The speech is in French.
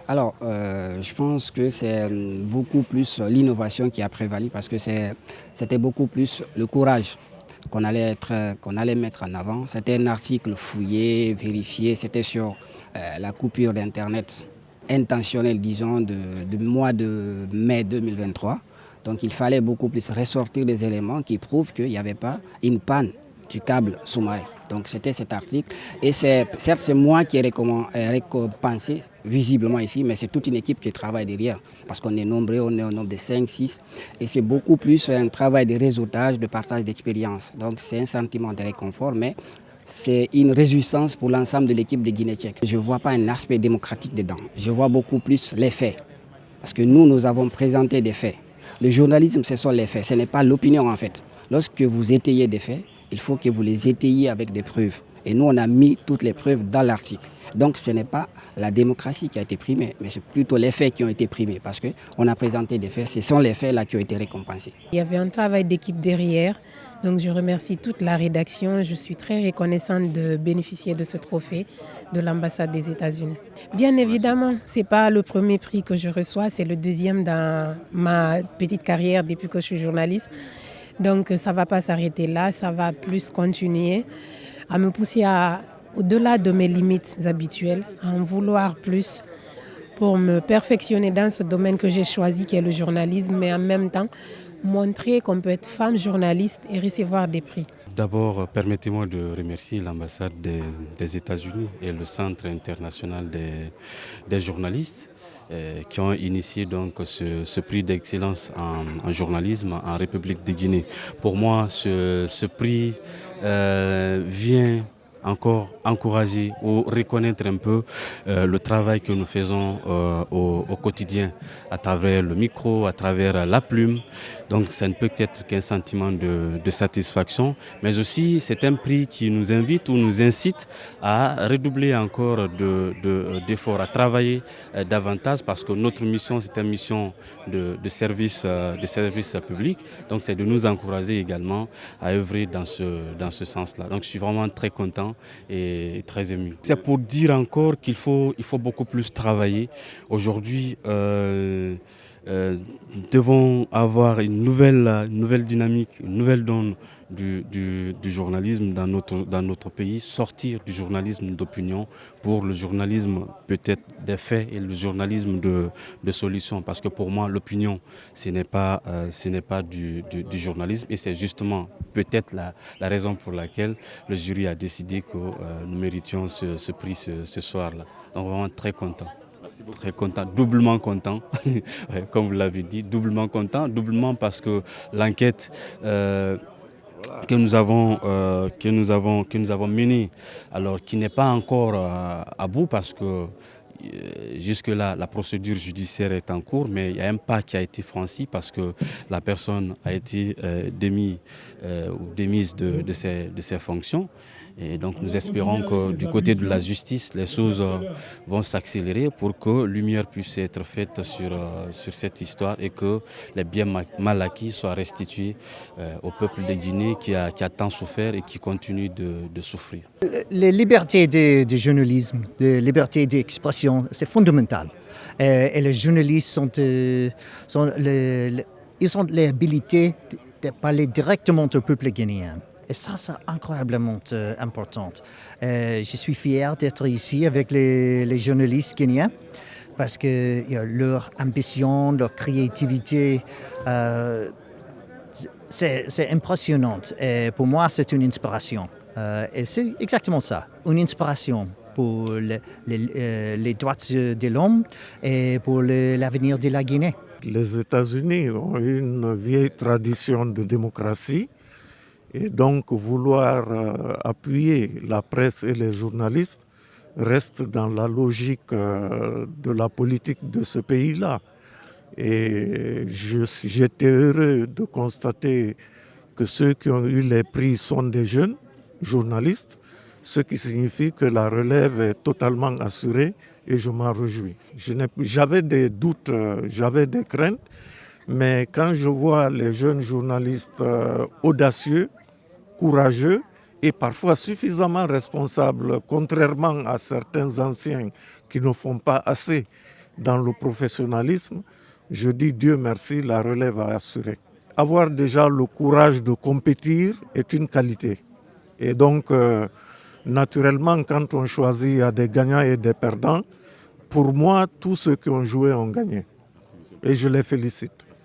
Je pense que c'est beaucoup plus l'innovation qui a prévalu parce que c'était beaucoup plus le courage qu'on allait mettre en avant. C'était un article fouillé, vérifié, c'était sur la coupure d'Internet intentionnelle, disons, du mois de mai 2023. Donc il fallait beaucoup plus ressortir des éléments qui prouvent qu'il n'y avait pas une panne du câble sous-marin. Donc c'était cet article. Et certes, c'est moi qui ai récompensé visiblement ici, mais c'est toute une équipe qui travaille derrière. Parce qu'on est nombreux, on est au nombre de 5, 6. Et c'est beaucoup plus un travail de réseautage, de partage d'expérience. Donc c'est un sentiment de réconfort, mais c'est une résistance pour l'ensemble de l'équipe de Guinée-Tchèque. Je ne vois pas un aspect démocratique dedans. Je vois beaucoup plus les faits. Parce que nous avons présenté des faits. Le journalisme, ce sont les faits. Ce n'est pas l'opinion en fait. Lorsque vous étayez des faits, il faut que vous les étayiez avec des preuves. Et nous, on a mis toutes les preuves dans l'article. Donc ce n'est pas la démocratie qui a été primée, mais c'est plutôt les faits qui ont été primés. Parce qu'on a présenté des faits, ce sont les faits là qui ont été récompensés. Il y avait un travail d'équipe derrière. Donc je remercie toute la rédaction. Je suis très reconnaissante de bénéficier de ce trophée de l'ambassade des États-Unis. Bien évidemment, ce n'est pas le premier prix que je reçois, c'est le deuxième dans ma petite carrière depuis que je suis journaliste. Donc ça ne va pas s'arrêter là, ça va plus continuer à me pousser au-delà de mes limites habituelles, à en vouloir plus pour me perfectionner dans ce domaine que j'ai choisi, qui est le journalisme, mais en même temps montrer qu'on peut être femme journaliste et recevoir des prix. D'abord, permettez-moi de remercier l'ambassade des États-Unis et le Centre international des journalistes qui ont initié donc ce prix d'excellence en journalisme en République de Guinée. Pour moi, ce prix vient encore encourager ou reconnaître un peu le travail que nous faisons au quotidien à travers le micro, à travers la plume. Donc ça ne peut qu'être qu'un sentiment de satisfaction, mais aussi c'est un prix qui nous invite ou nous incite à redoubler encore d'efforts, à travailler davantage parce que notre mission c'est une mission de service public. Donc c'est de nous encourager également à œuvrer dans ce sens-là. Donc je suis vraiment très content et très ému. C'est pour dire encore qu'il faut beaucoup plus travailler. Aujourd'hui, nous devons avoir une nouvelle dynamique, une nouvelle donne du journalisme dans notre pays, sortir du journalisme d'opinion pour le journalisme peut-être des faits et le journalisme de solutions. Parce que pour moi, l'opinion, ce n'est pas du journalisme et c'est justement peut-être la raison pour laquelle le jury a décidé que nous méritions ce prix ce soir-là. Donc vraiment très content. Très content, doublement content, comme vous l'avez dit, doublement content, doublement parce que l'enquête que nous avons menée, alors qui n'est pas encore à bout parce que jusque-là, la procédure judiciaire est en cours, mais il y a un pas qui a été franchi parce que la personne a été démise de ses fonctions. Et donc nous espérons que du côté de la justice, les choses vont s'accélérer pour que lumière puisse être faite sur cette histoire et que les biens mal acquis soient restitués au peuple de Guinée qui a tant souffert et qui continue de souffrir. Les libertés de journalisme, les libertés d'expression, c'est fondamental. Et les journalistes ils ont l'habilité de parler directement au peuple guinéen. Et ça, c'est incroyablement important. Je suis fier d'être ici avec les journalistes guinéens parce que leur ambition, leur créativité, c'est impressionnant. Et pour moi, c'est une inspiration. Et c'est exactement ça, une inspiration pour les droits de l'homme et pour l'avenir de la Guinée. Les États-Unis ont une vieille tradition de démocratie. Et donc vouloir appuyer la presse et les journalistes reste dans la logique de la politique de ce pays-là. Et j'étais heureux de constater que ceux qui ont eu les prix sont des jeunes journalistes, ce qui signifie que la relève est totalement assurée et je m'en réjouis. J'avais des doutes, j'avais des craintes, mais quand je vois les jeunes journalistes audacieux, courageux et parfois suffisamment responsables, contrairement à certains anciens qui ne font pas assez, dans le professionnalisme, je dis Dieu merci, la relève a assuré. Avoir déjà le courage de compétir est une qualité. Et donc, naturellement, quand on choisit, il y a des gagnants et des perdants. Pour moi, tous ceux qui ont joué ont gagné. Et je les félicite.